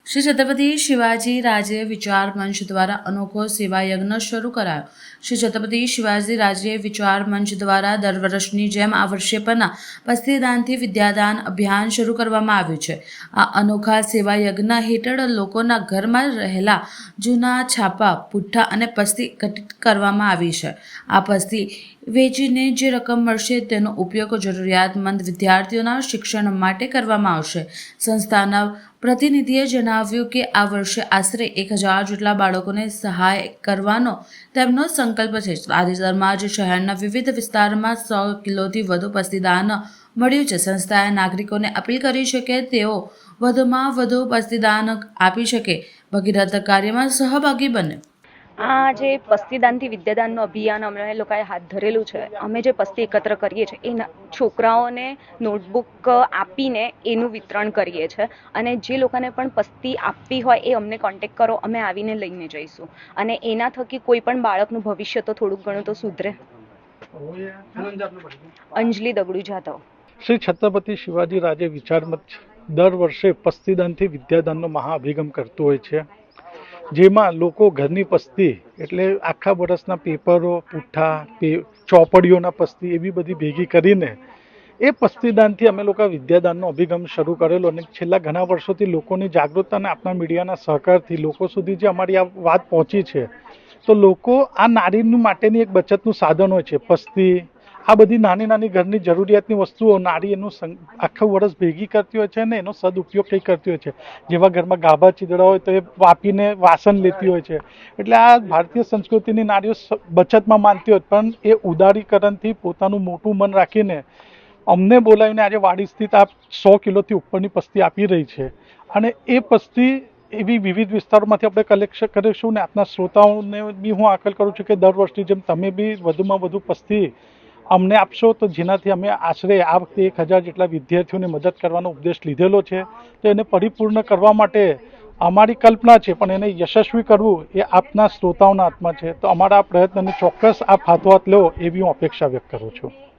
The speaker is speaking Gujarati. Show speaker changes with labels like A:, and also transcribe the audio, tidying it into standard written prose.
A: श्री छत्रपति शिवाजी राजे विचार मंच द्वारा अनोखो सेवा यज्ञ शुरू करायो। श्री छत्रपति शिवाजी राजे विचार मंच द्वारा दर वर्षनी जेम आ वर्षे पण पस्तीदानथी विद्यादान अभियान शुरू करवामां आव्युं छे। आ अनोखा सेवा यज्ञ हेठळ लोकोना घरमां रहेला जूना छापा, पुठ्ठा अने पस्ती एकत्रित करवामां आवी छे। आ पस्ती वेचीने जे रकम मळशे तेनो उपयोग જરૂરિયાતમંદ વિદ્યાર્થીઓના શિક્ષણ માટે કરવામાં આવશે। સંસ્થાના પ્રતિનિધિએ જણાવ્યું કે આ વર્ષે આશરે 1000 જેટલા બાળકોને સહાય કરવાનો તેમનો સંકલ્પ છે। તાજેતરમાં જ શહેરના વિવિધ વિસ્તારમાં 100 કિલોથી વધુ પસ્તીદાન મળ્યું છે। સંસ્થાએ નાગરિકોને અપીલ કરી છે કે તેઓ વધુમાં વધુ પસ્તીદાન આપી શકે, ભગીરથ કાર્યમાં સહભાગી બને।
B: આ જે પસ્તીદાનથી વિદ્યાદાનનું અભિયાન અમે લોકોએ હાથ ધરેલું છે। અમે જે પસ્તી એકત્ર કરીએ છીએ એ છોકરાઓને નોટબુક આપીને એનું વિતરણ કરીએ છીએ અને જે લોકોને પણ પસ્તી આપવી હોય એ અમને કોન્ટેક્ટ કરો, અમે આવીને લઈને જઈશું અને એના થકી કોઈ પણ બાળકનું ભવિષ્ય તો થોડુંક ઘણું તો સુધરે। અંજલિ દગડુ જાધવ।
C: શ્રી છત્રપતિ શિવાજી રાજે વિચાર મંચ દર વર્ષે પસ્તીદાનથી વિદ્યાદાનનો મહાઅભિગમ કરતું હોય છે, જેમાં લોકો ઘરની પસ્તી એટલે આખા વર્ષના પેપરો, પુઠ્ઠા, ચોપડીઓના પસ્તી એવી બધી ભેગી કરીને એ પસ્તીદાનથી અમે લોકો વિદ્યાદાનનો અભિગમ શરૂ કરેલો અને છેલ્લા ઘણા વર્ષોથી લોકોની જાગૃતતા અને આપણા મીડિયાના સહકારથી લોકો સુધી જે અમારી આ વાત પહોંચી છે, તો લોકો આ નારી માટેની એક બચતનું સાધન હોય છે। પસ્તી આ બધી નાની નાની ઘરની જરૂરિયાતની વસ્તુઓ નારી એનું આખું વર્ષ ભેગી કરતી હોય છે ને એનો સદુપયોગ કંઈ કરતી હોય છે। જેવા ઘરમાં ગાભા ચીદડા હોય તો એ વાપીને વાસણ લેતી હોય છે। એટલે આ ભારતીય સંસ્કૃતિની નારીઓ બચતમાં માનતી હોય, પણ એ ઉદારીકરણથી પોતાનું મોટું મન રાખીને અમને બોલાવીને આજે વાડી સ્થિત આ 100 કિલોથી ઉપરની પસ્તી આપી રહી છે અને એ પસ્તી એવી વિવિધ વિસ્તારોમાંથી આપણે કલેક્શન કરીશું ને આપના શ્રોતાઓને બી હું આકલ કરું છું કે દર વર્ષની જેમ તમે બી વધુમાં વધુ પસ્તી અમને આપશો, તો જેનાથી અમે આશરે આ વખતે 1000 જેટલા વિદ્યાર્થીઓને મદદ કરવાનો ઉપદેશ લીધેલો છે। તો એને પરિપૂર્ણ કરવા માટે અમારી કલ્પના છે, પણ એને યશસ્વી કરવું એ આપના શ્રોતાઓના હાથમાં છે। તો અમારા આ પ્રયત્નને ચોક્કસ આપ હાથોહાથ લો એવી હું અપેક્ષા વ્યક્ત કરું છું।